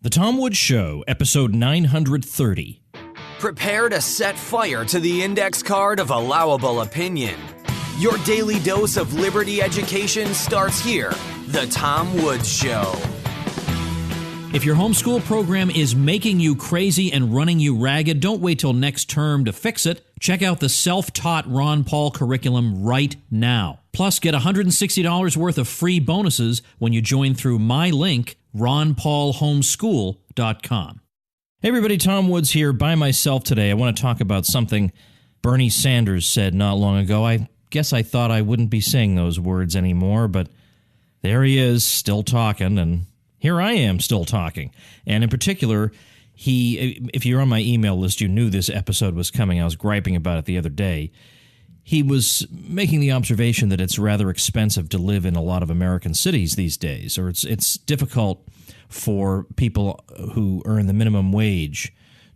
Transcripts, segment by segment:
The Tom Woods Show, episode 930. Prepare to set fire to the index card of allowable opinion. Your daily dose of liberty education starts here. The Tom Woods Show. If your homeschool program is making you crazy and running you ragged, don't wait till next term to fix it. Check out the self-taught Ron Paul curriculum right now. Plus, get $160 worth of free bonuses when you join through my link, ronpaulhomeschool.com. Hey everybody, Tom Woods here by myself today. I want to talk about something Bernie Sanders said not long ago. I guess I thought I wouldn't be saying those words anymore, but there he is, still talking, and here I am still talking. And in particular, if you're on my email list, you knew this episode was coming. I was griping about it the other day. He was making the observation that it's rather expensive to live in a lot of American cities these days, or it's difficult for people who earn the minimum wage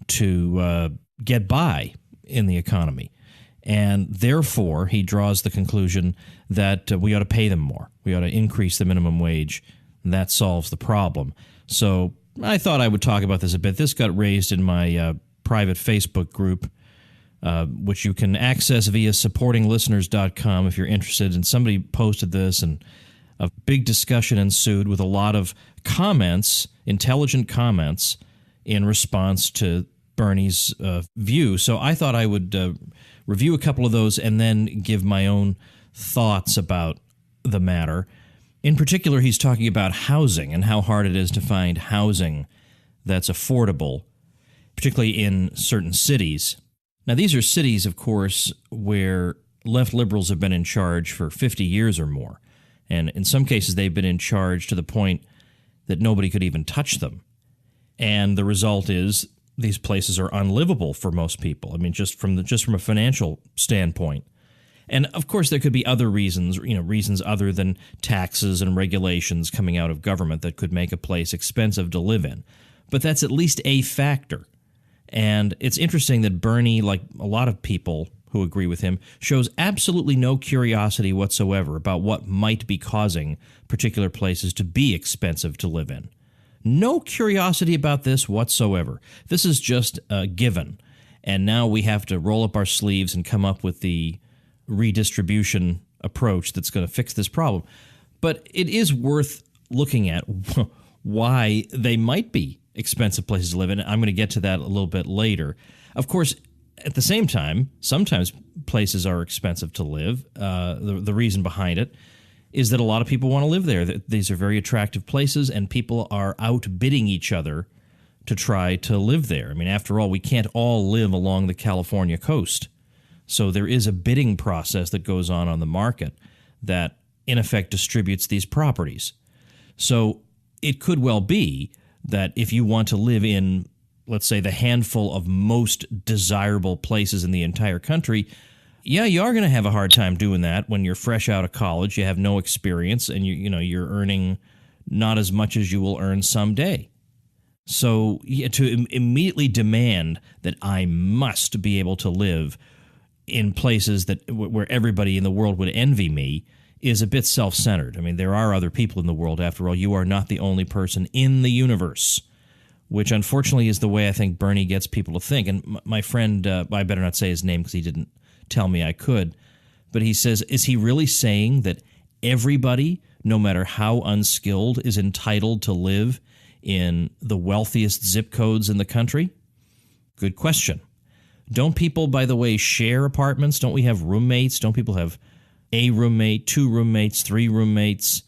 to get by in the economy. And therefore, he draws the conclusion that we ought to pay them more. We ought to increase the minimum wage. And that solves the problem. So I thought I would talk about this a bit. This got raised in my private Facebook group, which you can access via supportinglisteners.com if you're interested. And somebody posted this, and a big discussion ensued with a lot of comments, intelligent comments, in response to Bernie's view. So I thought I would review a couple of those and then give my own thoughts about the matter. In particular, he's talking about housing and how hard it is to find housing that's affordable, particularly in certain cities. Now, these are cities, of course, where left liberals have been in charge for 50 years or more. And in some cases, they've been in charge to the point that nobody could even touch them. And the result is these places are unlivable for most people. I mean, just from a financial standpoint. And of course, there could be other reasons, reasons other than taxes and regulations coming out of government that could make a place expensive to live in. But that's at least a factor. And it's interesting that Bernie, like a lot of people who agree with him, shows absolutely no curiosity whatsoever about what might be causing particular places to be expensive to live in. No curiosity about this whatsoever. This is just a given. And now we have to roll up our sleeves and come up with the redistribution approach that's going to fix this problem. But it is worth looking at why they might be expensive places to live in. I'm going to get to that a little bit later. Of course, at the same time, sometimes places are expensive to live. The reason behind it is that a lot of people want to live there. These are very attractive places, and people are outbidding each other to try to live there. I mean, after all, we can't all live along the California coast. So there is a bidding process that goes on the market that, in effect, distributes these properties. So it could well be that if you want to live in, let's say, the handful of most desirable places in the entire country, yeah, you are going to have a hard time doing that when you're fresh out of college, you have no experience, and you're earning not as much as you will earn someday. So to immediately demand that I must be able to live in places where everybody in the world would envy me is a bit self-centered. I mean, there are other people in the world, after all. You are not the only person in the universe, which unfortunately is the way I think Bernie gets people to think. And my friend, I better not say his name because he didn't tell me I could, but he says, is he really saying that everybody, no matter how unskilled, is entitled to live in the wealthiest zip codes in the country? Good question. Don't people, by the way, share apartments? Don't we have roommates? Don't people have a roommate, 2 roommates, 3 roommates?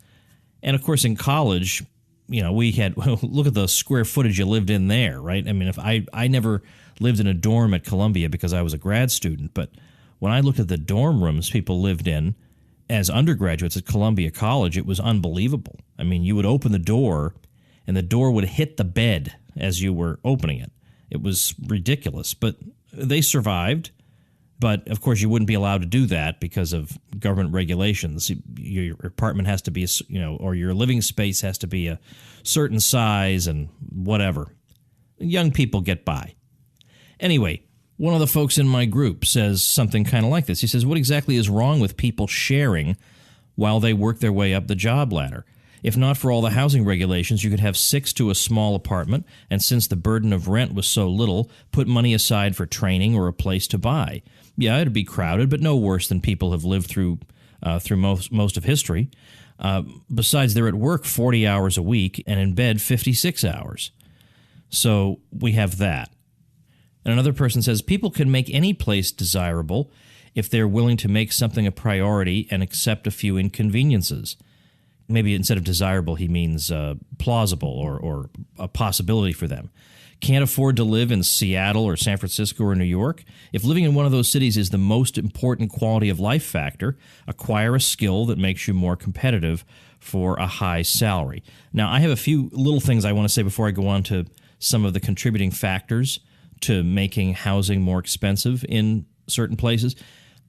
And, of course, in college, we had, look at the square footage you lived in there, right? I mean, if I never lived in a dorm at Columbia because I was a grad student, but when I looked at the dorm rooms people lived in as undergraduates at Columbia College, it was unbelievable. I mean, you would open the door, and the door would hit the bed as you were opening it. It was ridiculous, but they survived. But, of course, you wouldn't be allowed to do that because of government regulations. Your apartment has to be, or your living space has to be a certain size and whatever. Young people get by. Anyway, one of the folks in my group says something kind of like this. He says, what exactly is wrong with people sharing while they work their way up the job ladder? If not for all the housing regulations, you could have 6 to a small apartment, and since the burden of rent was so little, put money aside for training or a place to buy. Yeah, it'd be crowded, but no worse than people have lived through most of history. Besides, they're at work 40 hours a week and in bed 56 hours. So we have that. And another person says, people can make any place desirable if they're willing to make something a priority and accept a few inconveniences. Maybe instead of desirable, he means plausible or a possibility for them. Can't afford to live in Seattle or San Francisco or New York? If living in one of those cities is the most important quality of life factor, acquire a skill that makes you more competitive for a high salary. Now, I have a few little things I want to say before I go on to some of the contributing factors to making housing more expensive in certain places.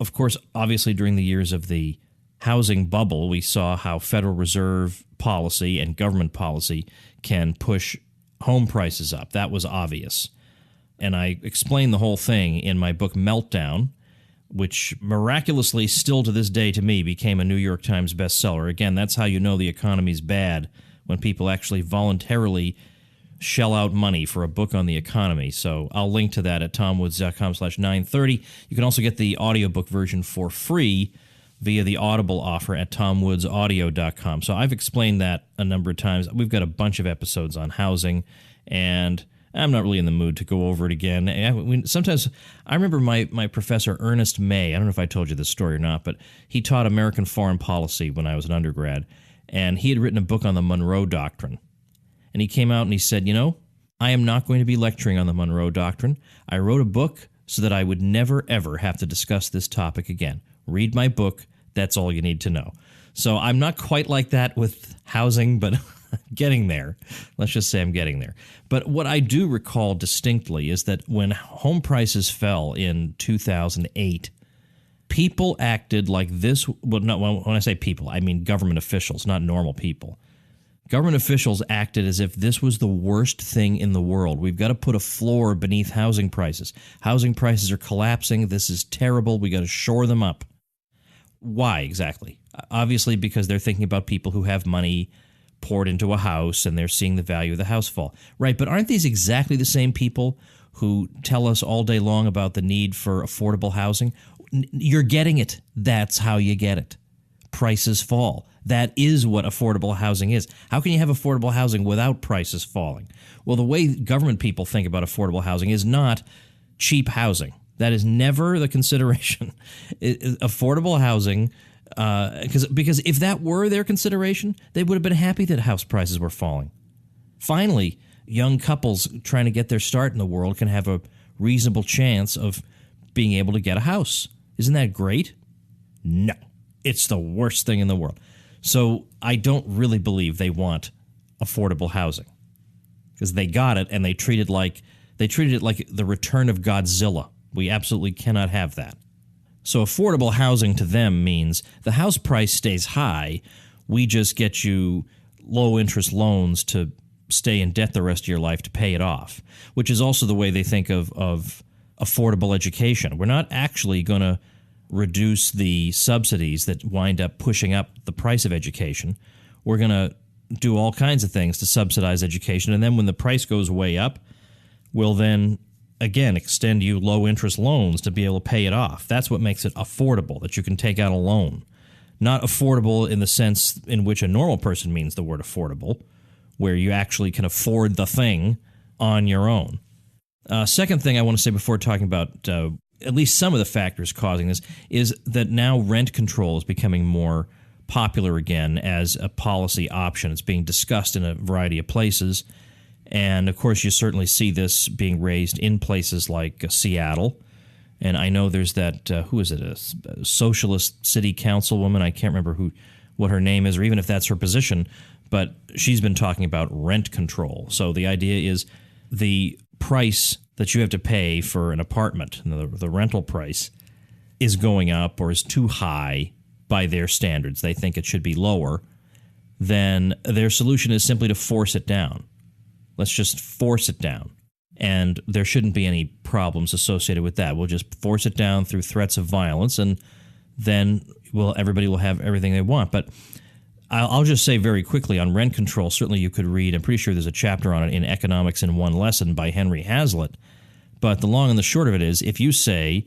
Of course, obviously, during the years of the housing bubble, we saw how Federal Reserve policy and government policy can push home prices up. That was obvious. And I explained the whole thing in my book Meltdown, which miraculously still to this day to me became a New York Times bestseller. Again, that's how you know the economy's bad, when people actually voluntarily shell out money for a book on the economy. So I'll link to that at tomwoods.com/930. You can also get the audiobook version for free via the Audible offer at tomwoodsaudio.com. So I've explained that a number of times. We've got a bunch of episodes on housing, and I'm not really in the mood to go over it again. Sometimes I remember my professor, Ernest May. I don't know if I told you this story or not, but he taught American foreign policy when I was an undergrad, and he had written a book on the Monroe Doctrine. And he came out and he said, I am not going to be lecturing on the Monroe Doctrine. I wrote a book so that I would never, ever have to discuss this topic again. Read my book. That's all you need to know. So I'm not quite like that with housing, but getting there. Let's just say I'm getting there. But what I do recall distinctly is that when home prices fell in 2008, people acted like this. Well, no, when I say people, I mean government officials, not normal people. Government officials acted as if this was the worst thing in the world. We've got to put a floor beneath housing prices. Housing prices are collapsing. This is terrible. We got to shore them up. Why exactly? Obviously, because they're thinking about people who have money poured into a house and they're seeing the value of the house fall. Right, but aren't these exactly the same people who tell us all day long about the need for affordable housing? You're getting it. That's how you get it. Prices fall. That is what affordable housing is. How can you have affordable housing without prices falling? Well, the way government people think about affordable housing is not cheap housing. That is never the consideration. Affordable housing, because if that were their consideration, they would have been happy that house prices were falling. Finally, young couples trying to get their start in the world can have a reasonable chance of being able to get a house. Isn't that great? No, it's the worst thing in the world. So I don't really believe they want affordable housing because they got it and they treated it like the return of Godzilla. We absolutely cannot have that. So affordable housing to them means the house price stays high. We just get you low interest loans to stay in debt the rest of your life to pay it off, which is also the way they think of affordable education. We're not actually going to reduce the subsidies that wind up pushing up the price of education. We're going to do all kinds of things to subsidize education, and then when the price goes way up, we'll then, again, extend you low-interest loans to be able to pay it off. That's what makes it affordable, that you can take out a loan. Not affordable in the sense in which a normal person means the word affordable, where you actually can afford the thing on your own. Second thing I want to say before talking about at least some of the factors causing this is that now rent control is becoming more popular again as a policy option. It's being discussed in a variety of places. And, of course, you certainly see this being raised in places like Seattle. And I know there's that, who is it, a socialist city councilwoman? I can't remember what her name is or even if that's her position. But she's been talking about rent control. So the idea is the price that you have to pay for an apartment, the rental price, is going up or is too high by their standards. They think it should be lower. Then their solution is simply to force it down. Let's just force it down. And there shouldn't be any problems associated with that. We'll just force it down through threats of violence, and then everybody will have everything they want. But I'll just say very quickly on rent control, certainly you could read, I'm pretty sure there's a chapter on it in Economics in One Lesson by Henry Hazlitt. But the long and the short of it is, if you say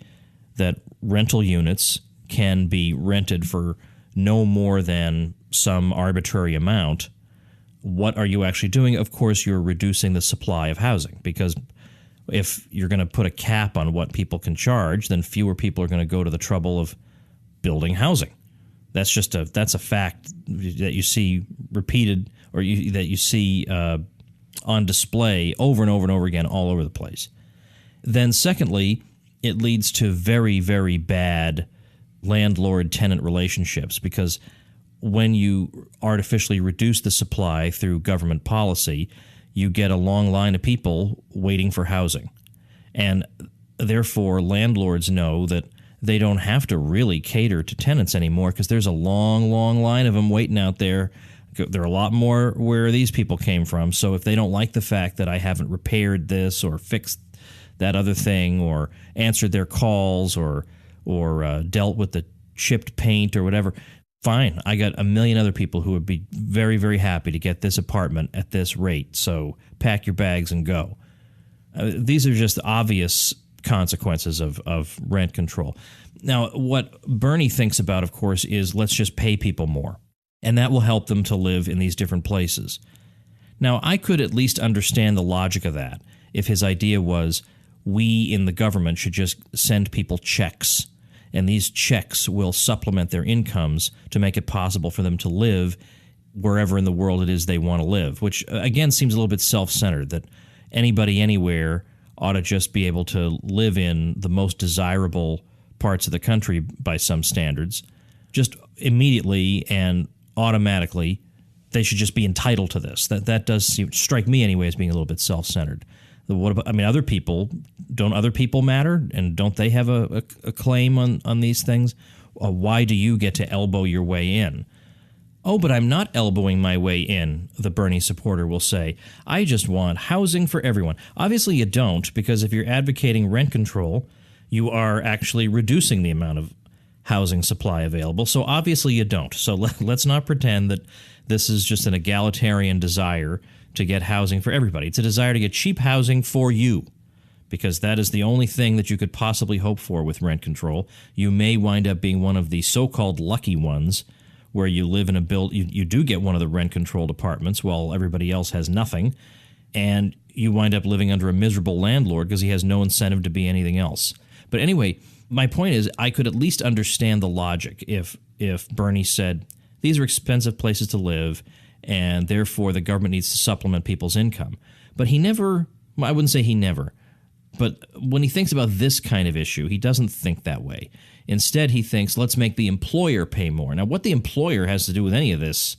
that rental units can be rented for no more than some arbitrary amount, what are you actually doing? Of course, you're reducing the supply of housing, because if you're going to put a cap on what people can charge, then fewer people are going to go to the trouble of building housing. That's a fact that you see repeated, or that you see on display over and over and over again all over the place. Then secondly, it leads to very, very bad landlord-tenant relationships, because when you artificially reduce the supply through government policy, you get a long line of people waiting for housing. And therefore, landlords know that they don't have to really cater to tenants anymore, because there's a long, long line of them waiting out there. There are a lot more where these people came from. So if they don't like the fact that I haven't repaired this or fixed that other thing or answered their calls or dealt with the chipped paint or whatever, fine. I got a million other people who would be very, very happy to get this apartment at this rate. So pack your bags and go. These are just obvious consequences of rent control. Now, what Bernie thinks about, of course, is let's just pay people more, and that will help them to live in these different places. Now, I could at least understand the logic of that if his idea was we in the government should just send people checks, and these checks will supplement their incomes to make it possible for them to live wherever in the world it is they want to live, which, again, seems a little bit self-centered, that anybody anywhere ought to just be able to live in the most desirable parts of the country by some standards. Just immediately and automatically, they should just be entitled to this. That does strike me anyway as being a little bit self-centered. What about, other people? Don't other people matter? And don't they have a claim on these things? Why do you get to elbow your way in? Oh, but I'm not elbowing my way in, the Bernie supporter will say. I just want housing for everyone. Obviously you don't, because if you're advocating rent control, you are actually reducing the amount of housing supply available. So obviously you don't. So let's not pretend that this is just an egalitarian desire to get housing for everybody. It's a desire to get cheap housing for you, because that is the only thing that you could possibly hope for with rent control. You may wind up being one of the so-called lucky ones, where you live in a you do get one of the rent-controlled apartments while everybody else has nothing, and you wind up living under a miserable landlord because he has no incentive to be anything else. But anyway, my point is, I could at least understand the logic if Bernie said, these are expensive places to live, and therefore the government needs to supplement people's income. But he never, I wouldn't say he never, but when he thinks about this kind of issue, he doesn't think that way. Instead, he thinks, let's make the employer pay more. Now, what the employer has to do with any of this,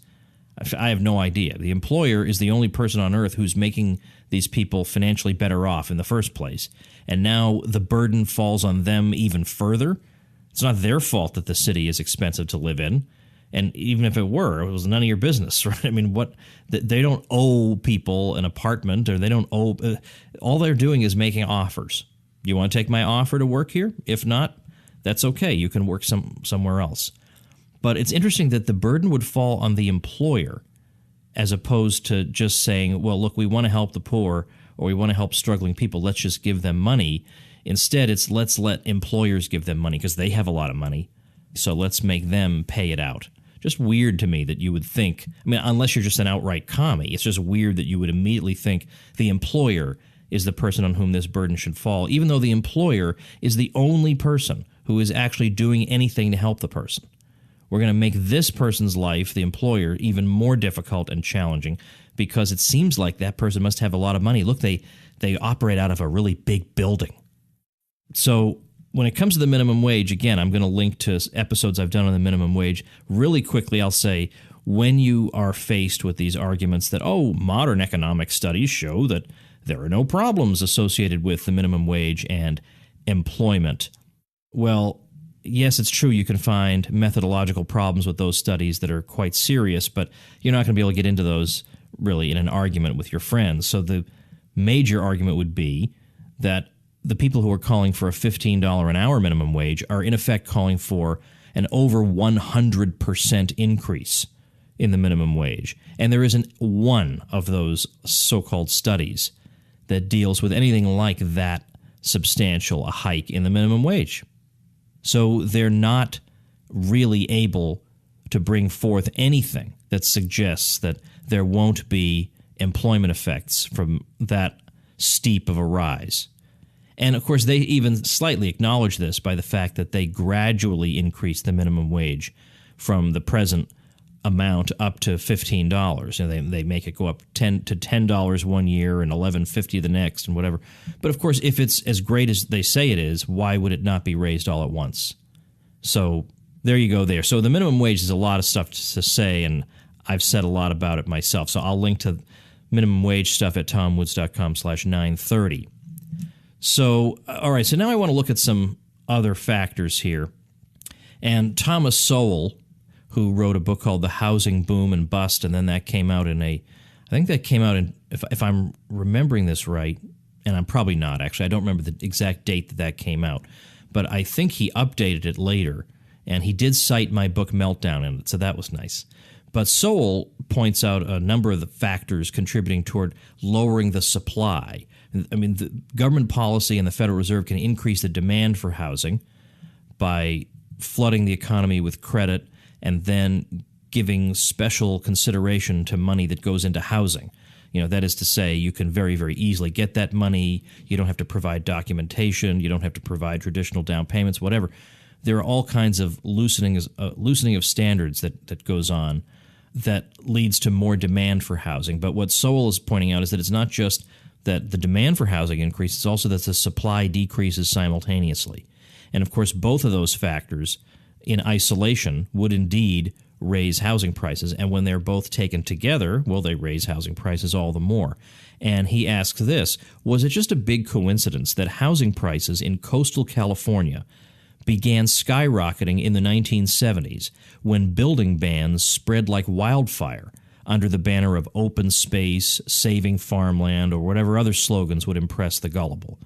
I have no idea. The employer is the only person on earth who's making these people financially better off in the first place. And now the burden falls on them even further. It's not their fault that the city is expensive to live in. And even if it was none of your business, right? They don't owe people an apartment, or they don't owe. All they're doing is making offers. You want to take my offer to work here? If not, that's okay. You can work somewhere else. But it's interesting that the burden would fall on the employer, as opposed to just saying, well, look, we want to help the poor, or we want to help struggling people. Let's just give them money. Instead, it's let's let employers give them money because they have a lot of money. So let's make them pay it out. Just weird to me that you would think, unless you're just an outright commie, it's just weird that you would immediately think the employer is the person on whom this burden should fall, even though the employer is the only person who is actually doing anything to help the person. We're going to make this person's life, the employer, even more difficult and challenging, because it seems like that person must have a lot of money. Look, they operate out of a really big building. So when it comes to the minimum wage, again, I'm going to link to episodes I've done on the minimum wage. Really quickly, I'll say, when you are faced with these arguments that, modern economic studies show that there are no problems associated with the minimum wage and employment. Well, yes, it's true you can find methodological problems with those studies that are quite serious, but you're not going to be able to get into those really in an argument with your friends. So the major argument would be that the people who are calling for a $15 an hour minimum wage are in effect calling for an over 100% increase in the minimum wage. And there isn't one of those so-called studies that deals with anything like that substantial a hike in the minimum wage. So they're not really able to bring forth anything that suggests that there won't be employment effects from that steep of a rise. And, of course, they even slightly acknowledge this by the fact that they gradually increase the minimum wage from the present amount up to $15. You know, they make it go up $10 one year and $11.50 the next and whatever. But, of course, if it's as great as they say it is, why would it not be raised all at once? So there you go there. So the minimum wage is a lot of stuff to say, and I've said a lot about it myself. So I'll link to minimum wage stuff at tomwoods.com/930. So, all right, so now I want to look at some other factors here. And Thomas Sowell, who wrote a book called The Housing Boom and Bust, and then that came out in I think that came out in, if I'm remembering this right, and I'm probably not, actually. I don't remember the exact date that came out. But I think he updated it later, and he did cite my book Meltdown in it, so that was nice. But Sowell points out a number of the factors contributing toward lowering the supply. I mean, the government policy and the Federal Reserve can increase the demand for housing by flooding the economy with credit and then giving special consideration to money that goes into housing. You know, that is to say, you can very, very easily get that money. You don't have to provide documentation. You don't have to provide traditional down payments, whatever. There are all kinds of loosening of standards that goes on that leads to more demand for housing. But what Sowell is pointing out is that it's not just that the demand for housing increases, it's also that the supply decreases simultaneously. And, of course, both of those factors in isolation would indeed raise housing prices. And when they're both taken together, well, they raise housing prices all the more. And he asks this, was it just a big coincidence that housing prices in coastal California began skyrocketing in the 1970s when building bans spread like wildfire under the banner of open space, saving farmland, or whatever other slogans would impress the gullible?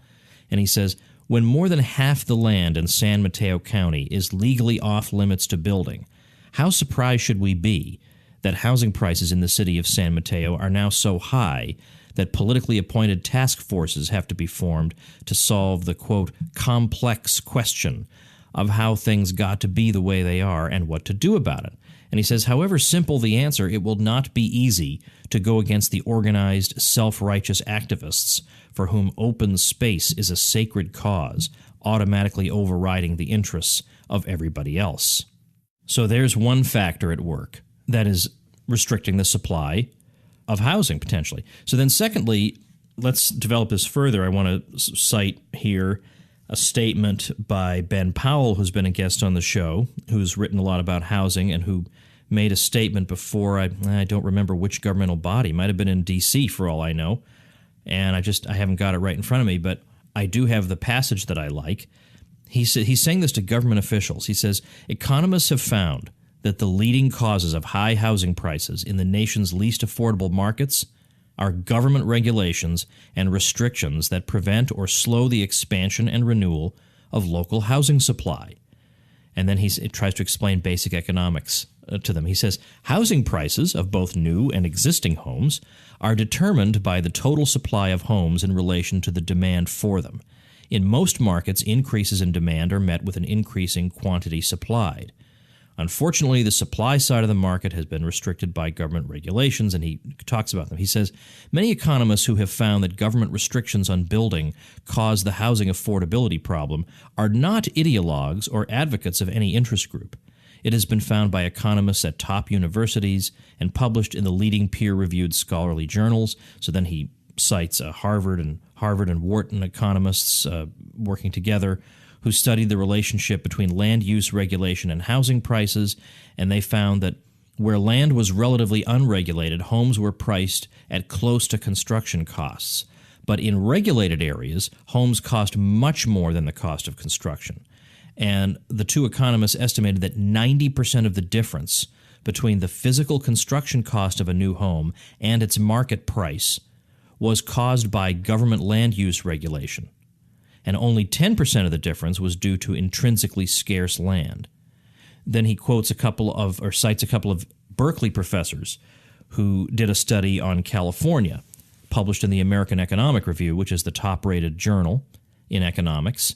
And he says, when more than half the land in San Mateo County is legally off limits to building, how surprised should we be that housing prices in the city of San Mateo are now so high that politically appointed task forces have to be formed to solve the, quote, complex question of how things got to be the way they are and what to do about it. And he says, however simple the answer, it will not be easy to go against the organized, self-righteous activists for whom open space is a sacred cause, automatically overriding the interests of everybody else. So there's one factor at work that is restricting the supply of housing, potentially. So then secondly, let's develop this further. I want to cite here a statement by Ben Powell, who's been a guest on the show, who's written a lot about housing and who made a statement before, I don't remember which governmental body, might have been in D.C. for all I know, and I haven't got it right in front of me, but I do have the passage that I like. He's saying this to government officials. He says, economists have found that the leading causes of high housing prices in the nation's least affordable markets are government regulations and restrictions that prevent or slow the expansion and renewal of local housing supply. And then he tries to explain basic economics to them. He says, housing prices of both new and existing homes are determined by the total supply of homes in relation to the demand for them. In most markets, increases in demand are met with an increasing quantity supplied. Unfortunately, the supply side of the market has been restricted by government regulations, and he talks about them. He says, many economists who have found that government restrictions on building cause the housing affordability problem are not ideologues or advocates of any interest group. It has been found by economists at top universities and published in the leading peer-reviewed scholarly journals. So then he cites Harvard and Wharton economists working together who studied the relationship between land use regulation and housing prices, and they found that where land was relatively unregulated, homes were priced at close to construction costs. But in regulated areas, homes cost much more than the cost of construction. And the two economists estimated that 90% of the difference between the physical construction cost of a new home and its market price was caused by government land use regulation, and only 10% of the difference was due to intrinsically scarce land. Then he cites a couple of Berkeley professors who did a study on California, published in the American Economic Review, which is the top-rated journal in economics.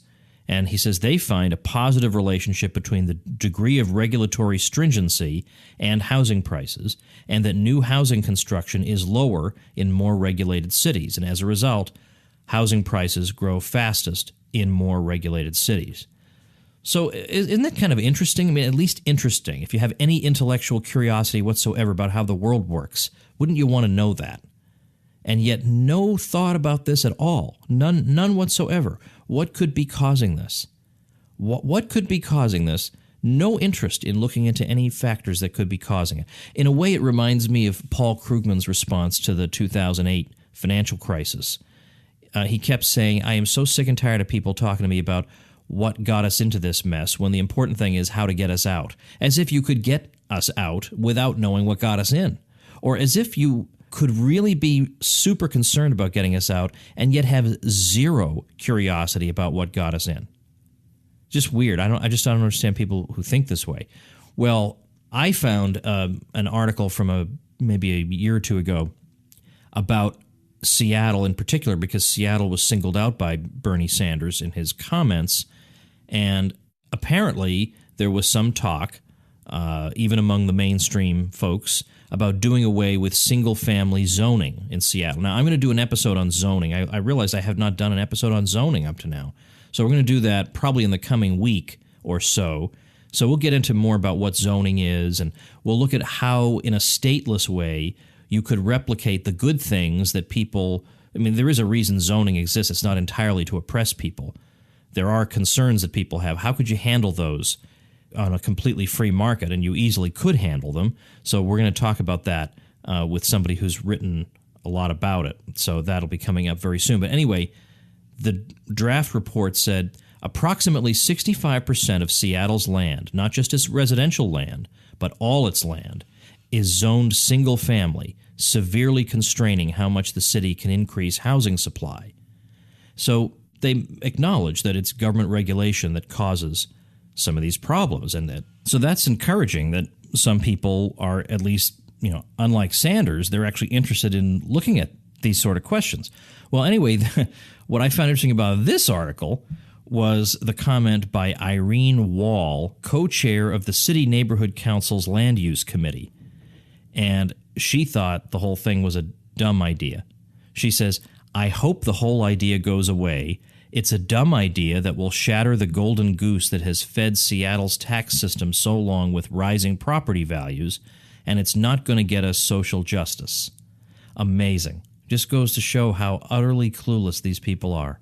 And he says they find a positive relationship between the degree of regulatory stringency and housing prices, and that new housing construction is lower in more regulated cities. And as a result, housing prices grow fastest in more regulated cities. So isn't that kind of interesting? I mean, at least interesting. If you have any intellectual curiosity whatsoever about how the world works, wouldn't you want to know that? And yet no thought about this at all. None whatsoever. What could be causing this? What could be causing this? No interest in looking into any factors that could be causing it. In a way, it reminds me of Paul Krugman's response to the 2008 financial crisis. He kept saying, I am so sick and tired of people talking to me about what got us into this mess when the important thing is how to get us out. As if you could get us out without knowing what got us in. Or as if you could really be super concerned about getting us out and yet have zero curiosity about what got us in. Just weird. I just don't understand people who think this way. Well, I found an article from maybe a year or two ago about Seattle in particular, because Seattle was singled out by Bernie Sanders in his comments, and apparently there was some talk, even among the mainstream folks, about doing away with single-family zoning in Seattle. Now, I'm going to do an episode on zoning. I realize I have not done an episode on zoning up to now. So we're going to do that probably in the coming week or so. So we'll get into more about what zoning is, and we'll look at how, in a stateless way, you could replicate the good things that people... I mean, there is a reason zoning exists. It's not entirely to oppress people. There are concerns that people have. How could you handle those on a completely free market? And you easily could handle them. So we're going to talk about that with somebody who's written a lot about it. So that'll be coming up very soon. But anyway, the draft report said approximately 65% of Seattle's land, not just its residential land, but all its land, is zoned single family, severely constraining how much the city can increase housing supply. So they acknowledge that it's government regulation that causes some of these problems, and so that's encouraging that some people are, at least, unlike Sanders, they're actually interested in looking at these sort of questions. Well, anyway, what I found interesting about this article was the comment by Irene Wall, co-chair of the City Neighborhood Council's Land Use Committee. And she thought the whole thing was a dumb idea. She says, I hope the whole idea goes away. It's a dumb idea that will shatter the golden goose that has fed Seattle's tax system so long with rising property values, and it's not going to get us social justice. Amazing. Just goes to show how utterly clueless these people are.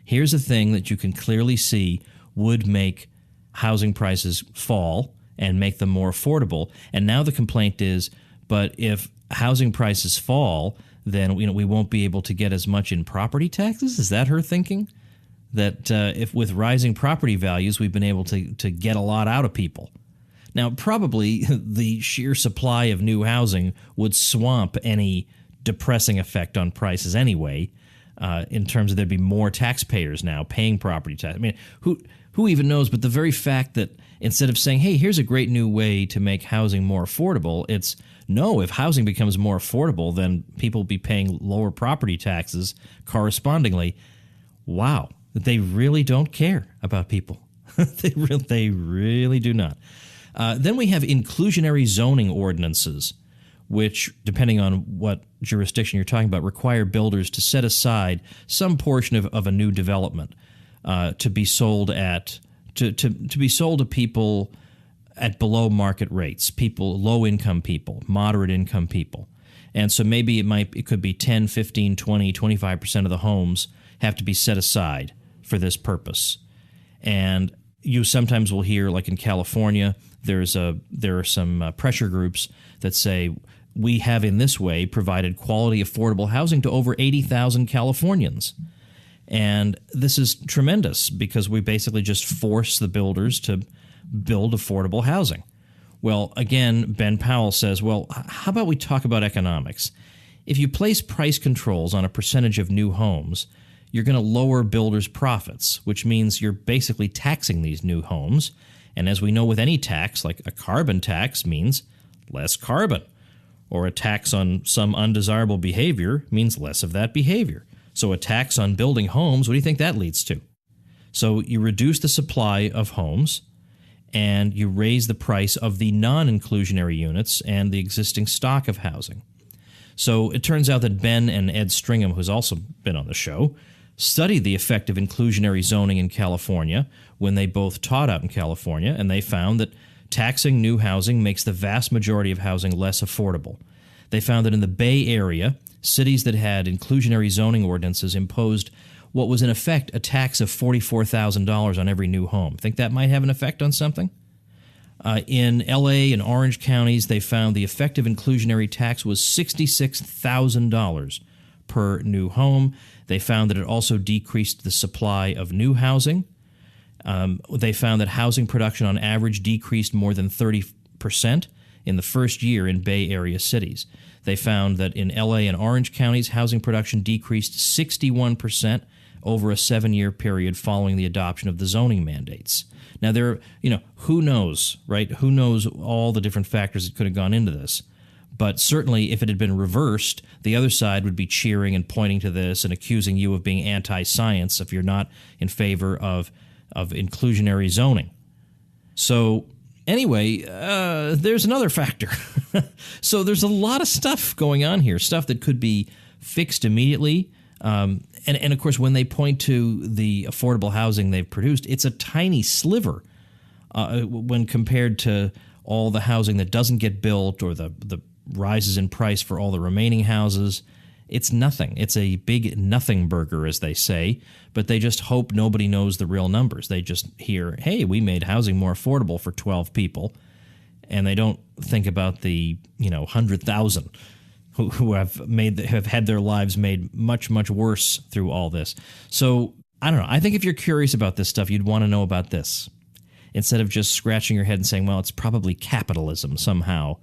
Here's a thing that you can clearly see would make housing prices fall and make them more affordable. And now the complaint is, but if housing prices fall, then we won't be able to get as much in property taxes? Is that her thinking? That if with rising property values, we've been able to get a lot out of people. Now, probably the sheer supply of new housing would swamp any depressing effect on prices anyway, in terms of there'd be more taxpayers now paying property tax. I mean, who even knows? But the very fact that instead of saying, hey, here's a great new way to make housing more affordable, it's, no, if housing becomes more affordable, then people will be paying lower property taxes correspondingly. Wow, they really don't care about people. They really do not. Then we have inclusionary zoning ordinances, which, depending on what jurisdiction you're talking about, require builders to set aside some portion of a new development to be sold to be sold to people at below market rates, people, low income people, moderate income people. And so maybe it could be 10, 15, 20, 25% of the homes have to be set aside for this purpose. And you sometimes will hear, like in California, there are some pressure groups that say, we have in this way provided quality affordable housing to over 80,000 Californians. And this is tremendous because we basically just force the builders to build affordable housing. Well, again, Ben Powell says, well, how about we talk about economics? If you place price controls on a percentage of new homes, you're going to lower builders' profits, which means you're basically taxing these new homes. And as we know with any tax, like a carbon tax, means less carbon. Or a tax on some undesirable behavior means less of that behavior. So a tax on building homes, what do you think that leads to? So you reduce the supply of homes, and you raise the price of the non-inclusionary units and the existing stock of housing. So it turns out that Ben and Ed Stringham, who's also been on the show, studied the effect of inclusionary zoning in California when they both taught out in California, and they found that taxing new housing makes the vast majority of housing less affordable. They found that in the Bay Area, cities that had inclusionary zoning ordinances imposed what was in effect a tax of $44,000 on every new home. Think that might have an effect on something? In L.A. and Orange counties, they found the effective inclusionary tax was $66,000 per new home. They found that it also decreased the supply of new housing. They found that housing production on average decreased more than 30% in the first year in Bay Area cities. They found that in L.A. and Orange counties, housing production decreased 61% over a 7-year period following the adoption of the zoning mandates. Now, who knows, right? Who knows all the different factors that could have gone into this? But certainly, if it had been reversed, the other side would be cheering and pointing to this and accusing you of being anti-science if you're not in favor of inclusionary zoning. So anyway, there's another factor. So there's a lot of stuff going on here, stuff that could be fixed immediately. And of course, when they point to the affordable housing they've produced, it's a tiny sliver when compared to all the housing that doesn't get built or the rises in price for all the remaining houses. It's nothing. It's a big nothing burger, as they say, but they just hope nobody knows the real numbers. They just hear, hey, we made housing more affordable for 12 people, and they don't think about the 100,000 who have had their lives made much, much worse through all this. So, I don't know. I think if you're curious about this stuff, you'd want to know about this, instead of just scratching your head and saying, well, it's probably capitalism somehow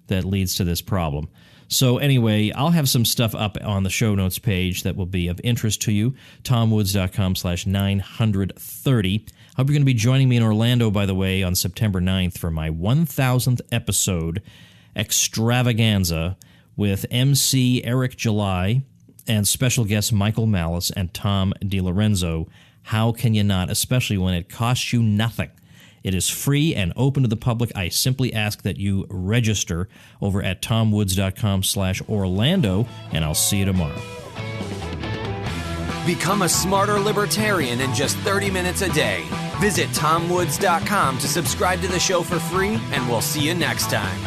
that leads to this problem. So anyway, I'll have some stuff up on the show notes page that will be of interest to you, tomwoods.com/930. I hope you're going to be joining me in Orlando, by the way, on September 9th for my 1,000th episode extravaganza with MC Eric July and special guests Michael Malice and Tom DiLorenzo. How can you not, especially when it costs you nothing? It is free and open to the public. I simply ask that you register over at tomwoods.com/Orlando, and I'll see you tomorrow. Become a smarter libertarian in just 30 minutes a day. Visit tomwoods.com to subscribe to the show for free, and we'll see you next time.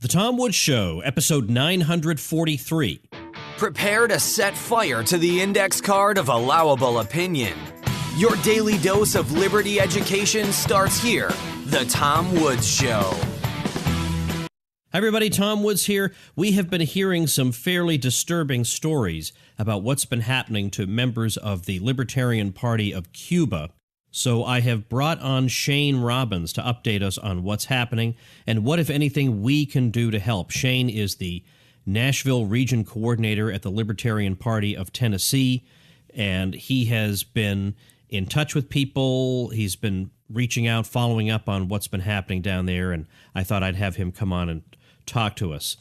The Tom Woods Show, episode 943. Prepare to set fire to the index card of allowable opinion. Your daily dose of liberty education starts here. The Tom Woods Show. Hi, everybody. Tom Woods here. We have been hearing some fairly disturbing stories about what's been happening to members of the Libertarian Party of Cuba. So I have brought on Shane Robbins to update us on what's happening and what, if anything, we can do to help. Shane is the Nashville region coordinator at the Libertarian Party of Tennessee, and he has been in touch with people. He's been reaching out, following up on what's been happening down there, and I thought I'd have him come on and talk to us.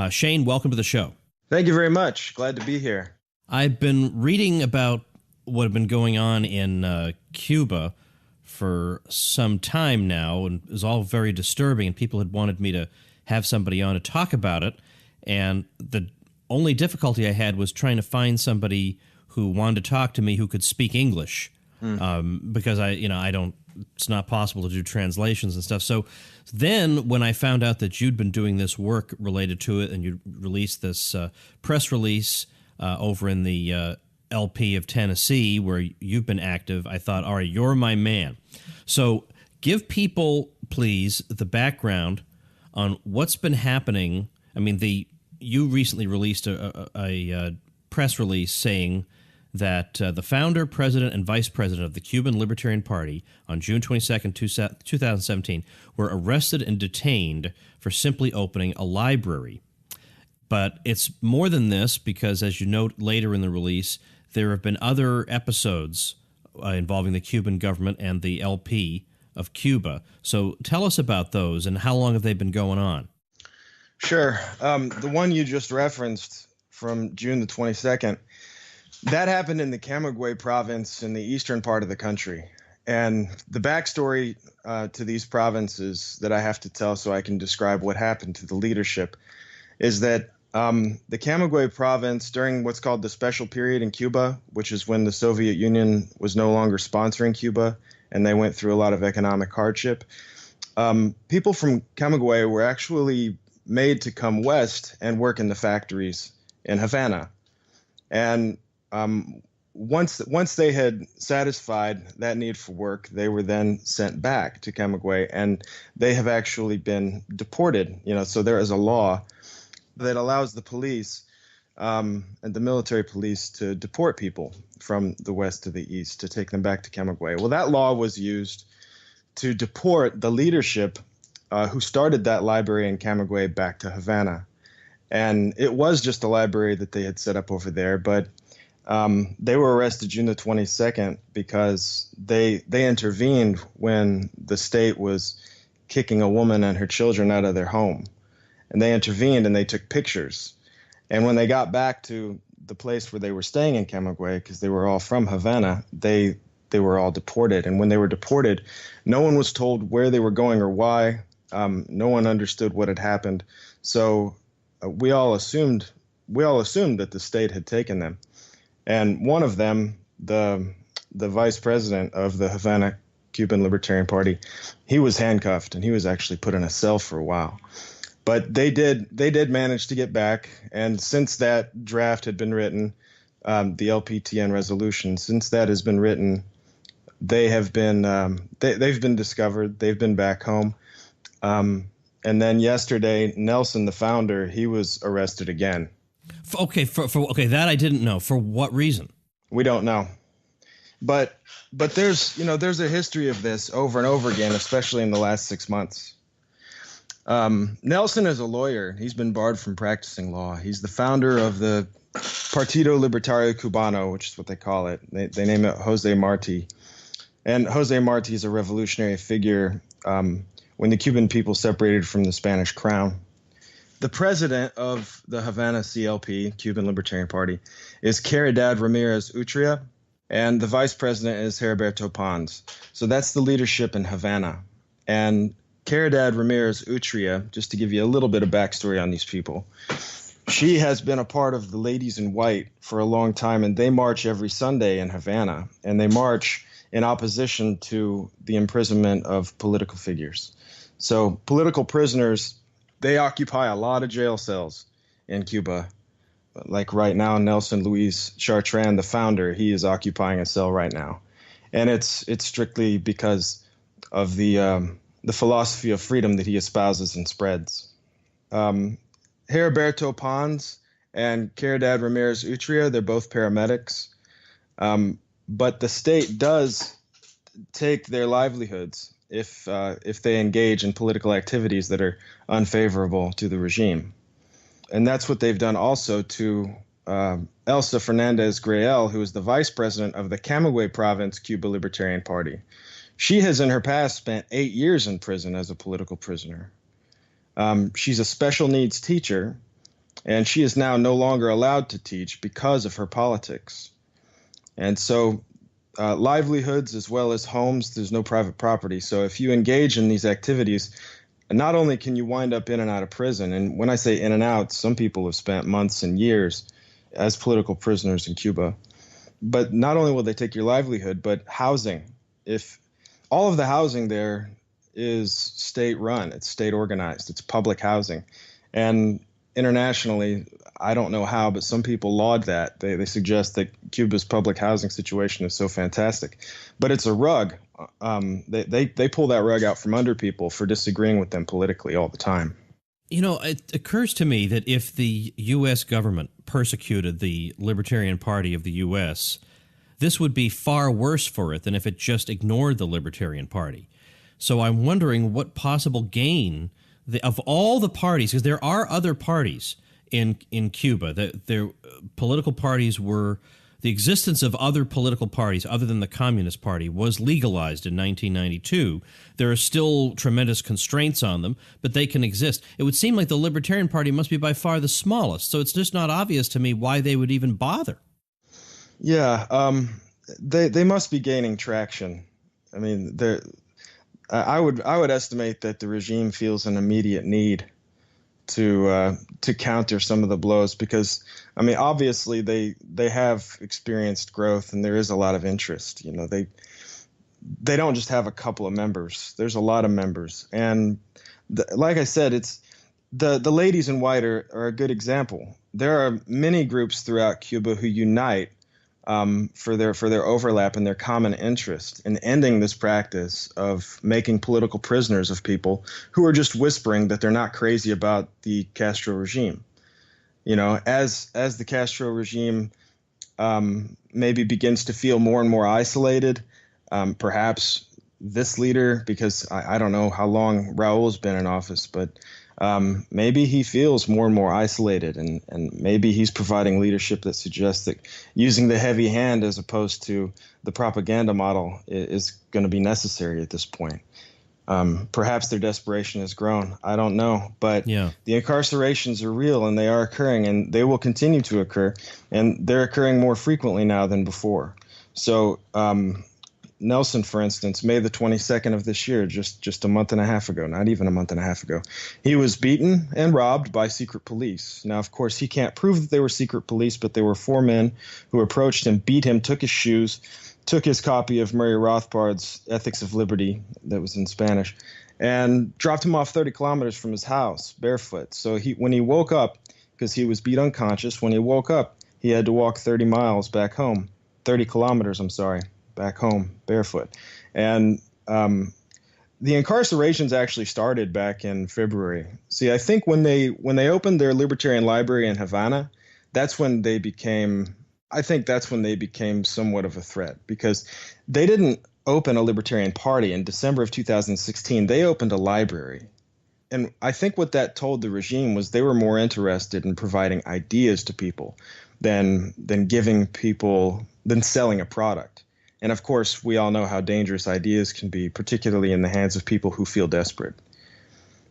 Shane, welcome to the show. Thank you very much. Glad to be here. I've been reading about what had been going on in Cuba for some time now, and it was all very disturbing, and people had wanted me to have somebody on to talk about it. And the only difficulty I had was trying to find somebody who wanted to talk to me who could speak English, because I don't. It's not possible to do translations and stuff. So then, when I found out that you'd been doing this work related to it, and you released this press release over in the LP of Tennessee, where you've been active, I thought, all right, you're my man. So give people, please, the background on what's been happening. I mean, you recently released a press release saying that the founder, president, and vice president of the Cuban Libertarian Party on June 22nd, 2017 were arrested and detained for simply opening a library. But it's more than this, because as you note later in the release, there have been other episodes involving the Cuban government and the LP of Cuba. So tell us about those and how long have they been going on? Sure. The one you just referenced from June the 22nd, that happened in the Camagüey province in the eastern part of the country. And the backstory to these provinces that I have to tell so I can describe what happened to the leadership is that the Camagüey province, during what's called the special period in Cuba, which is when the Soviet Union was no longer sponsoring Cuba and they went through a lot of economic hardship, people from Camagüey were actually made to come west and work in the factories in Havana. And once they had satisfied that need for work, they were then sent back to Camagüey, and they have actually been deported. So there is a law that allows the police and the military police to deport people from the west to the east, to take them back to Camagüey. Well, that law was used to deport the leadership who started that library in Camagüey back to Havana. And it was just a library that they had set up over there, but they were arrested June the 22nd because they intervened when the state was kicking a woman and her children out of their home. And they intervened and they took pictures. And when they got back to the place where they were staying in Camagüey, because they were all from Havana, they were all deported. And when they were deported, no one was told where they were going or why. No one understood what had happened. So we all assumed that the state had taken them. And one of them, the vice president of the Havana Cuban Libertarian Party, he was handcuffed and he was actually put in a cell for a while. But they did manage to get back, and since that draft had been written, the LPTN resolution, since that has been written, they have been they've been discovered. They've been back home, and then yesterday, Nelson, the founder, he was arrested again. Okay, that I didn't know. For what reason? We don't know, but there's a history of this over and over again, especially in the last 6 months. Nelson is a lawyer. He's been barred from practicing law. He's the founder of the Partido Libertario Cubano, which is what they call it. They name it Jose Marti. And Jose Marti is a revolutionary figure when the Cuban people separated from the Spanish crown. The president of the Havana CLP, Cuban Libertarian Party, is Caridad Ramirez Utria, and the vice president is Heriberto Pons. So that's the leadership in Havana. And Caridad Ramirez Utria, just to give you a little bit of backstory on these people, she has been a part of the Ladies in White for a long time, and they march every Sunday in Havana, and they march in opposition to the imprisonment of political figures. So political prisoners, they occupy a lot of jail cells in Cuba. Like right now, Nelson Luis Chartrand, the founder, he is occupying a cell right now. And it's strictly because of the philosophy of freedom that he espouses and spreads. Heriberto Pons and Caridad Ramirez Utria, they're both paramedics. But the state does take their livelihoods if they engage in political activities that are unfavorable to the regime. And that's what they've done also to Elsa Fernandez Grael, who is the vice president of the Camagüey province Cuba Libertarian Party. She has in her past spent 8 years in prison as a political prisoner. She's a special needs teacher, and she is now no longer allowed to teach because of her politics. And so livelihoods as well as homes, there's no private property. So if you engage in these activities, not only can you wind up in and out of prison, and when I say in and out, some people have spent months and years as political prisoners in Cuba, but not only will they take your livelihood, but housing. If all of the housing there is state run, it's state organized, it's public housing. And internationally, I don't know how, but some people laud that. They suggest that Cuba's public housing situation is so fantastic. But it's a rug. They pull that rug out from under people for disagreeing with them politically all the time. You know, it occurs to me that if the U.S. government persecuted the Libertarian Party of the U.S., this would be far worse for it than if it just ignored the Libertarian Party. So I'm wondering what possible gain of all the parties, because there are other parties in Cuba. Their political parties were the existence of other political parties other than the Communist Party was legalized in 1992. There are still tremendous constraints on them, but they can exist. It would seem like the Libertarian Party must be by far the smallest, so it's just not obvious to me why they would even bother. Yeah, they must be gaining traction. I mean, I would estimate that the regime feels an immediate need to counter some of the blows, because I mean, obviously they have experienced growth and there is a lot of interest. You know, they don't just have a couple of members. There's a lot of members, and like I said, it's the ladies in white are a good example. There are many groups throughout Cuba who unite for their overlap and their common interest in ending this practice of making political prisoners of people who are just whispering that they're not crazy about the Castro regime. You know, as the Castro regime maybe begins to feel more and more isolated, perhaps this leader, because I don't know how long Raul's been in office, but maybe he feels more and more isolated, and maybe he's providing leadership that suggests that using the heavy hand as opposed to the propaganda model is going to be necessary at this point. Perhaps their desperation has grown. I don't know. But the incarcerations are real, and they are occurring, and they will continue to occur. And they're occurring more frequently now than before. So Nelson, for instance, May the 22nd of this year, just a month and a half ago, not even a month and a half ago, he was beaten and robbed by secret police. Now, of course, he can't prove that they were secret police, but there were four men who approached him, beat him, took his shoes, took his copy of Murray Rothbard's Ethics of Liberty that was in Spanish, and dropped him off 30 kilometers from his house barefoot. So when he woke up, because he was beat unconscious, when he woke up, he had to walk 30 kilometers, back home barefoot. And the incarcerations actually started back in February. See, I think when they opened their Libertarian Library in Havana, that's when they became somewhat of a threat, because they didn't open a Libertarian Party in December of 2016. They opened a library. And I think what that told the regime was they were more interested in providing ideas to people than selling a product. And of course, we all know how dangerous ideas can be, particularly in the hands of people who feel desperate.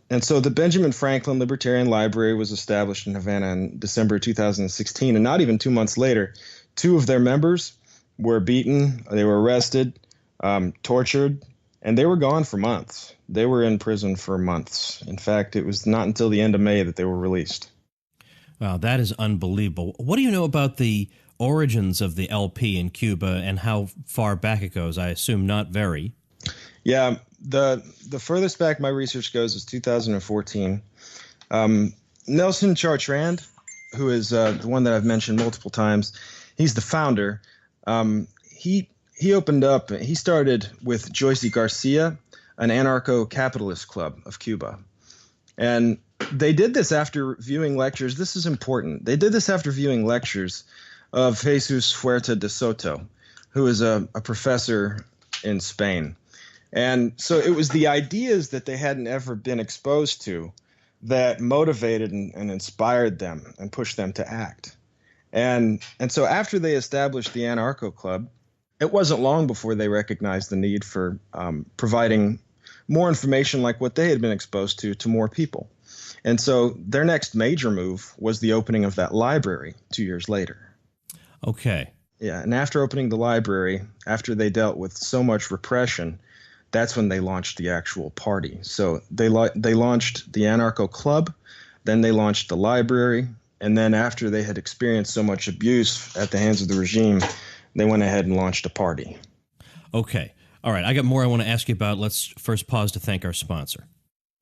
And so the Benjamin Franklin Libertarian Library was established in Havana in December 2016. And not even 2 months later, two of their members were beaten, they were arrested, tortured, and they were gone for months. They were in prison for months. In fact, it was not until the end of May that they were released. Wow, that is unbelievable. What do you know about the origins of the LP in Cuba and how far back it goes? I assume not very. Yeah, the furthest back my research goes is 2014. Nelson Chartrand, who is the one that I've mentioned multiple times, he's the founder. He opened up. He started with Joyce Garcia, an anarcho-capitalist club of Cuba, and they did this after viewing lectures. This is important. They did this after viewing lectures of Jesus Huerta de Soto, who is a professor in Spain. And so it was the ideas that they hadn't ever been exposed to that motivated and inspired them and pushed them to act. And so after they established the Anarcho Club, it wasn't long before they recognized the need for providing more information like what they had been exposed to more people. And so their next major move was the opening of that library 2 years later. Okay. Yeah, and after opening the library, after they dealt with so much repression, that's when they launched the actual party. So they launched the Anarcho Club, then they launched the library, and then after they had experienced so much abuse at the hands of the regime, they went ahead and launched a party. Okay. All right, I got more I want to ask you about. Let's first pause to thank our sponsor.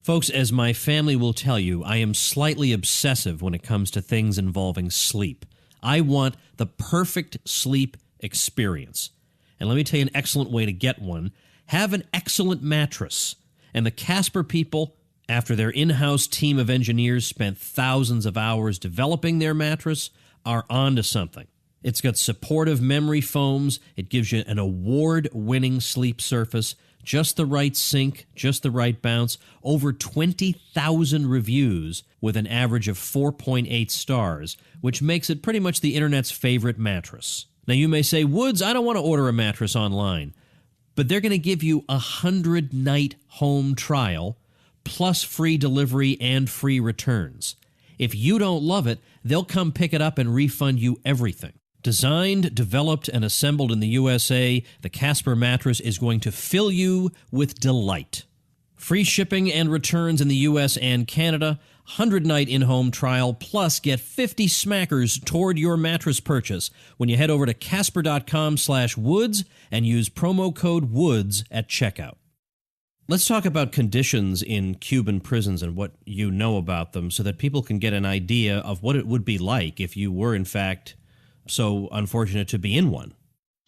Folks, as my family will tell you, I am slightly obsessive when it comes to things involving sleep. I want the perfect sleep experience. And let me tell you an excellent way to get one. Have an excellent mattress. And the Casper people, after their in-house team of engineers spent thousands of hours developing their mattress, are onto something. It's got supportive memory foams. It gives you an award-winning sleep surface, just the right sink, just the right bounce, over 20,000 reviews with an average of 4.8 stars, which makes it pretty much the internet's favorite mattress. Now, you may say, Woods, I don't want to order a mattress online. But they're going to give you a 100-night home trial plus free delivery and free returns. If you don't love it, they'll come pick it up and refund you everything. Designed, developed, and assembled in the USA, the Casper mattress is going to fill you with delight. Free shipping and returns in the US and Canada, 100-night in-home trial, plus get 50 smackers toward your mattress purchase when you head over to casper.com/woods and use promo code WOODS at checkout. Let's talk about conditions in Cuban prisons and what you know about them so that people can get an idea of what it would be like if you were, in fact, so unfortunate to be in one.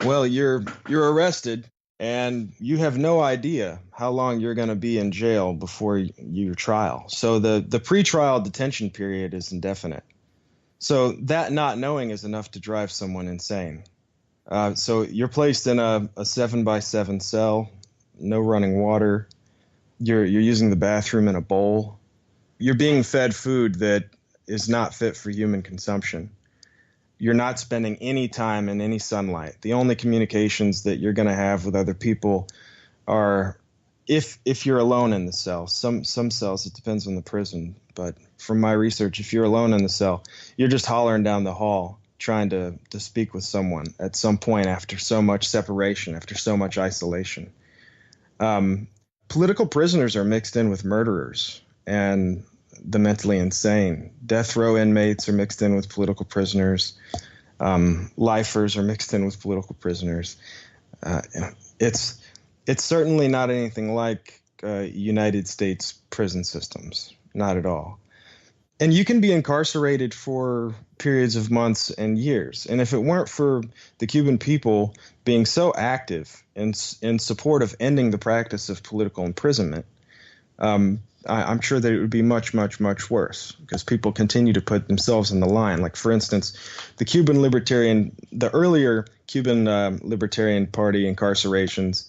Well, you're arrested, and you have no idea how long you're going to be in jail before your trial. So the pretrial detention period is indefinite. So that not knowing is enough to drive someone insane. So you're placed in a 7x7 cell, no running water. You're using the bathroom in a bowl. You're being fed food that is not fit for human consumption. You're not spending any time in any sunlight. The only communications that you're going to have with other people are if you're alone in the cell. Some cells, it depends on the prison. But from my research, if you're alone in the cell, you're just hollering down the hall trying to speak with someone at some point after so much separation, after so much isolation. Political prisoners are mixed in with murderers and the mentally insane. Death row inmates are mixed in with political prisoners. Lifers are mixed in with political prisoners. It's certainly not anything like United States prison systems, not at all. And you can be incarcerated for periods of months and years. And if it weren't for the Cuban people being so active in support of ending the practice of political imprisonment, I'm sure that it would be much, much, much worse because people continue to put themselves on the line. Like, for instance, the earlier Cuban Libertarian Party incarcerations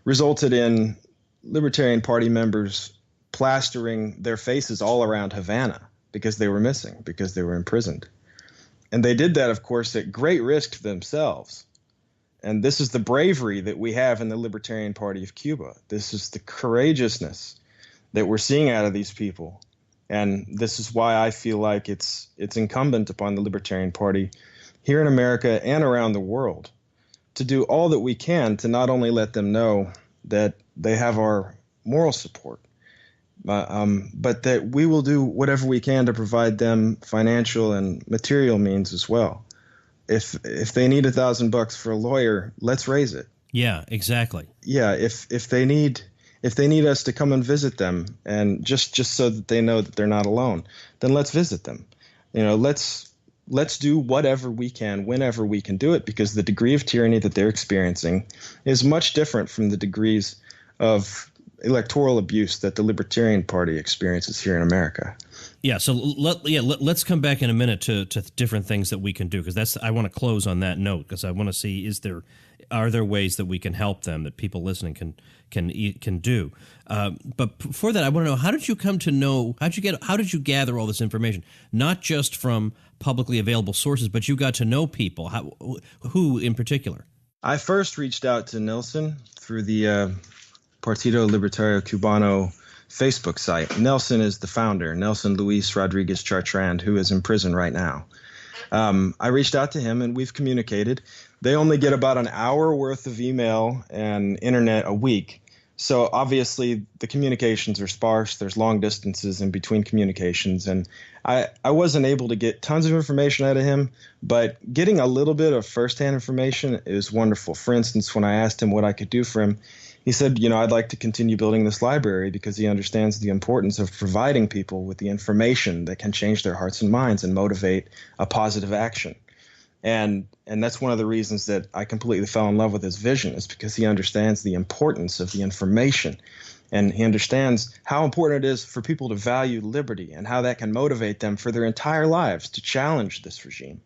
resulted in Libertarian Party members plastering their faces all around Havana because they were missing, because they were imprisoned. And they did that, of course, at great risk to themselves. And this is the bravery that we have in the Libertarian Party of Cuba. This is the courageousness that we're seeing out of these people. And this is why I feel like it's incumbent upon the Libertarian Party here in America and around the world to do all that we can to not only let them know that they have our moral support, but that we will do whatever we can to provide them financial and material means as well. If they need $1,000 for a lawyer, let's raise it. Yeah, exactly. Yeah, if they need us to come and visit them, and just so that they know that they're not alone, then let's visit them. Let's do whatever we can, whenever we can do it, because the degree of tyranny that they're experiencing is much different from the degrees of electoral abuse that the Libertarian Party experiences here in America. Yeah, so let's come back in a minute to different things that we can do, because I want to close on that note, because I want to see are there ways that we can help them, that people listening can do. But before that, I want to know, how did you gather all this information? Not just from publicly available sources, but you got to know people. Who in particular? I first reached out to Nelson through the Partido Libertario Cubano Facebook site. Nelson is the founder, Nelson Luis Rodriguez Chartrand, who is in prison right now. I reached out to him and we've communicated. They only get about an hour worth of email and internet a week. So obviously the communications are sparse. There's long distances in between communications. And I wasn't able to get tons of information out of him, but getting a little bit of firsthand information is wonderful. For instance, when I asked him what I could do for him, he said, I'd like to continue building this library because he understands the importance of providing people with the information that can change their hearts and minds and motivate a positive action. And that's one of the reasons that I completely fell in love with his vision, is because he understands the importance of the information. And he understands how important it is for people to value liberty and how that can motivate them for their entire lives to challenge this regime.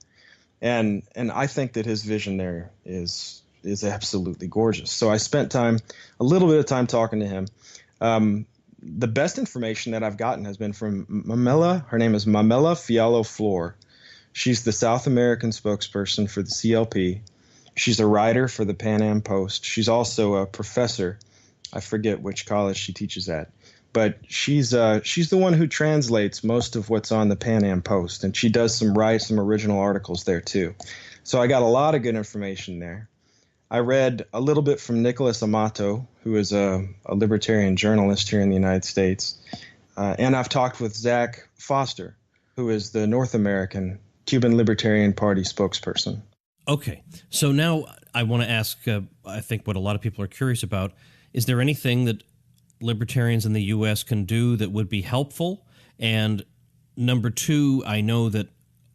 And I think that his vision there is absolutely gorgeous. So I spent a little bit of time talking to him. The best information that I've gotten has been from Mamela. Her name is Mamela Fiallo Flor. She's the South American spokesperson for the CLP. She's a writer for the Pan Am Post. She's also a professor. I forget which college she teaches at. But she's the one who translates most of what's on the Pan Am Post, and she does write some original articles there too. So I got a lot of good information there. I read a little bit from Nicholas Amato, who is a libertarian journalist here in the United States, and I've talked with Zach Foster, who is the North American Cuban Libertarian Party spokesperson. Okay, so now I want to ask, I think what a lot of people are curious about, is there anything that libertarians in the U.S. can do that would be helpful? And number two, I know that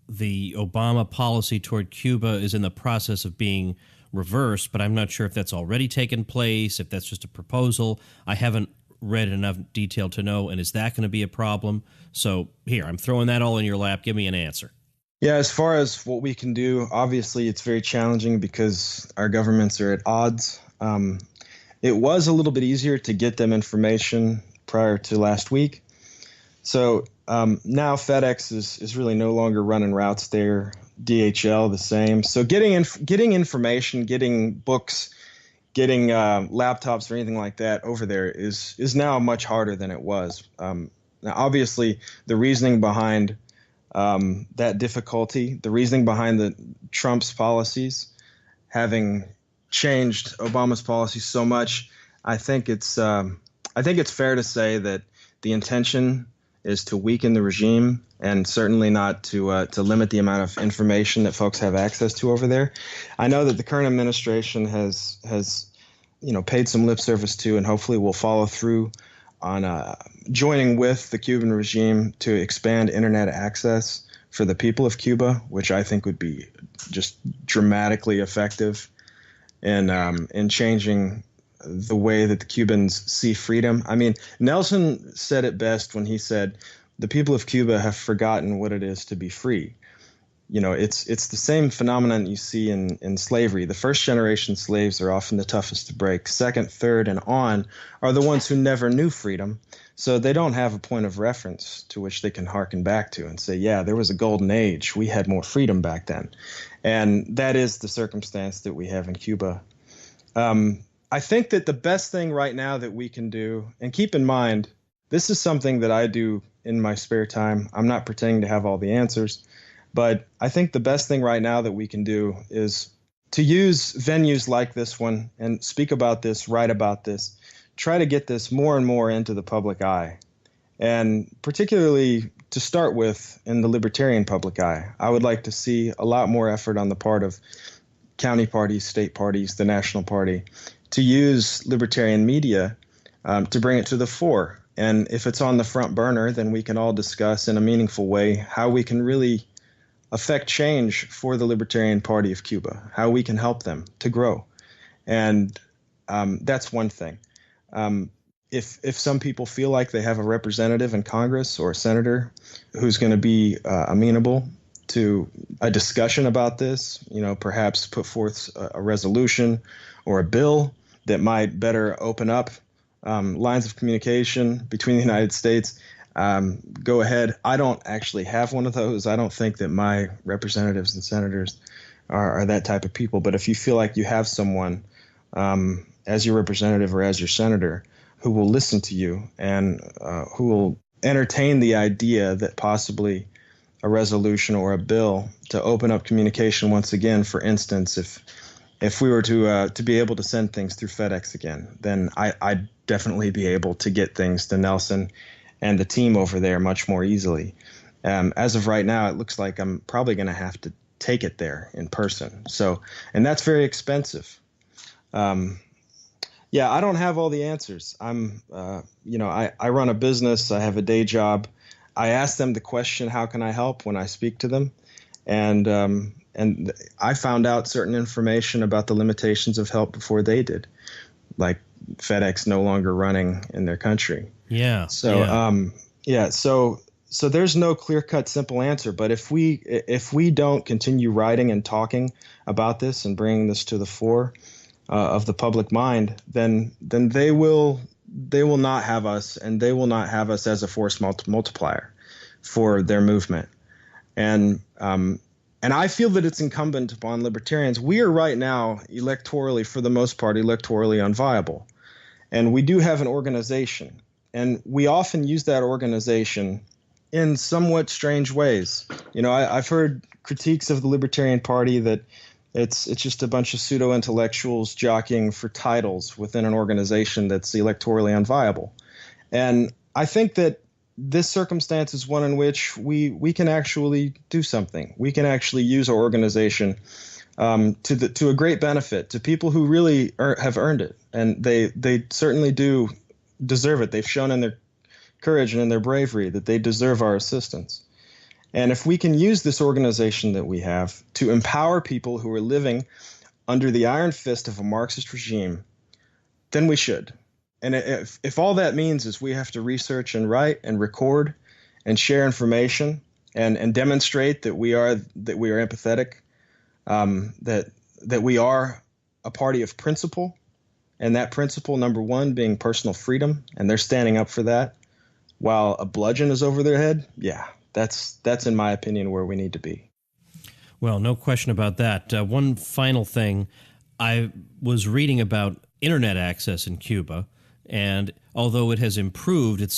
the Obama policy toward Cuba is in the process of being reversed, but I'm not sure if that's already taken place, if that's just a proposal. I haven't read enough detail to know, and is that going to be a problem? So here, I'm throwing that all in your lap. Give me an answer. Yeah, as far as what we can do, obviously it's very challenging because our governments are at odds. It was a little bit easier to get them information prior to last week. So now FedEx is really no longer running routes there. DHL the same. So getting information, getting books, getting laptops or anything like that over there is now much harder than it was. Now, obviously, the reasoning behind that difficulty, the reasoning behind the Trump's policies having changed Obama's policies so much, I think it's fair to say that the intention is to weaken the regime and certainly not to limit the amount of information that folks have access to over there. I know that the current administration has paid some lip service to, and hopefully will follow through on joining with the Cuban regime to expand internet access for the people of Cuba, which I think would be just dramatically effective in changing the way that the Cubans see freedom. I mean, Nelson said it best when he said, the people of Cuba have forgotten what it is to be free. You know, it's the same phenomenon you see in slavery. The first generation slaves are often the toughest to break. Second, third, and on are the ones who never knew freedom. So they don't have a point of reference to which they can hearken back to and say, yeah, there was a golden age. We had more freedom back then. And that is the circumstance that we have in Cuba. I think that the best thing right now that we can do, and keep in mind, this is something that I do in my spare time. I'm not pretending to have all the answers, but I think the best thing right now that we can do is to use venues like this one and speak about this, write about this, try to get this more and more into the public eye. And particularly to start with in the libertarian public eye, I would like to see a lot more effort on the part of county parties, state parties, the national party, to use libertarian media to bring it to the fore. And if it's on the front burner, then we can all discuss in a meaningful way how we can really affect change for the Libertarian Party of Cuba, how we can help them to grow. And that's one thing. If some people feel like they have a representative in Congress or a senator who's going to be amenable to a discussion about this, perhaps put forth a resolution or a bill that might better open up lines of communication between the United States, go ahead. I don't actually have one of those. I don't think that my representatives and senators are that type of people. But if you feel like you have someone as your representative or as your senator who will listen to you and who will entertain the idea that possibly a resolution or a bill to open up communication once again, for instance, if we were to be able to send things through FedEx again, then I'd definitely be able to get things to Nelson and the team over there much more easily. As of right now, it looks like I'm probably going to have to take it there in person. So, and that's very expensive. Yeah, I don't have all the answers. I run a business. I have a day job. I ask them the question, how can I help, when I speak to them? And I found out certain information about the limitations of help before they did, like FedEx no longer running in their country. Yeah. So, So there's no clear-cut, simple answer. But if we don't continue writing and talking about this and bringing this to the fore of the public mind, then they will not have us, and they will not have us as a force multiplier for their movement. And And I feel that it's incumbent upon libertarians. We are right now electorally, for the most part, electorally unviable. And we do have an organization. And we often use that organization in somewhat strange ways. You know, I've heard critiques of the Libertarian Party that it's just a bunch of pseudo-intellectuals jockeying for titles within an organization that's electorally unviable. And I think that this circumstance is one in which we can actually do something. We can actually use our organization to a great benefit to people who really have earned it, and they certainly do deserve it. They've shown in their courage and in their bravery that they deserve our assistance. And if we can use this organization that we have to empower people who are living under the iron fist of a Marxist regime, then we should. And if all that means is we have to research and write and record and share information and demonstrate that we are empathetic, that we are a party of principle, and that principle, number one, being personal freedom, and they're standing up for that, while a bludgeon is over their head, yeah, that's in my opinion where we need to be. Well, no question about that. One final thing, I was reading about internet access in Cuba. And although it has improved, it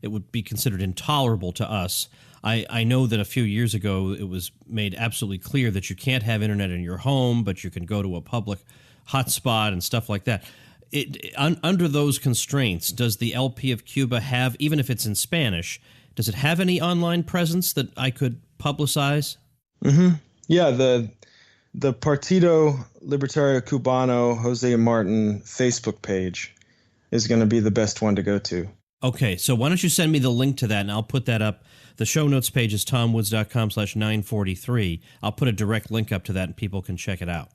would be considered intolerable to us. I know that a few years ago it was made absolutely clear that you can't have internet in your home, but you can go to a public hotspot and stuff like that. Under those constraints, does the LP of Cuba have, even if it's in Spanish, does it have any online presence that I could publicize? Mm-hmm. Yeah, the Partido Libertario Cubano Jose Martin Facebook page is going to be the best one to go to. Okay, so why don't you send me the link to that, and I'll put that up. The show notes page is tomwoods.com/943. I'll put a direct link up to that, and people can check it out.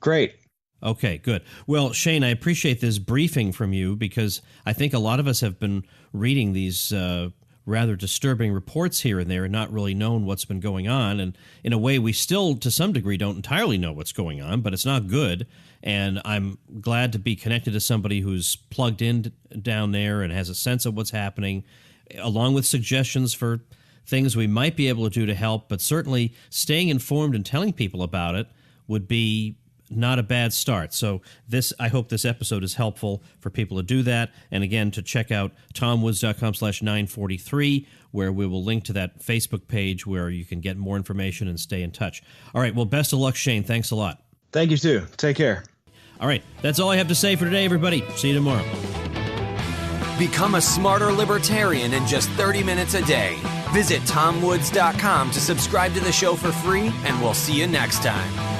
Great. Okay, good. Well, Shane, I appreciate this briefing from you, because I think a lot of us have been reading these rather disturbing reports here and there and not really known what's been going on. And in a way, we still, to some degree, don't entirely know what's going on, but it's not good. And I'm glad to be connected to somebody who's plugged in down there and has a sense of what's happening, along with suggestions for things we might be able to do to help. But certainly staying informed and telling people about it would be not a bad start. So I hope this episode is helpful for people to do that. And again, to check out tomwoods.com/943, where we will link to that Facebook page where you can get more information and stay in touch. All right. Well, best of luck, Shane. Thanks a lot. Thank you, too. Take care. All right. That's all I have to say for today, everybody. See you tomorrow. Become a smarter libertarian in just 30 minutes a day. Visit tomwoods.com to subscribe to the show for free, and we'll see you next time.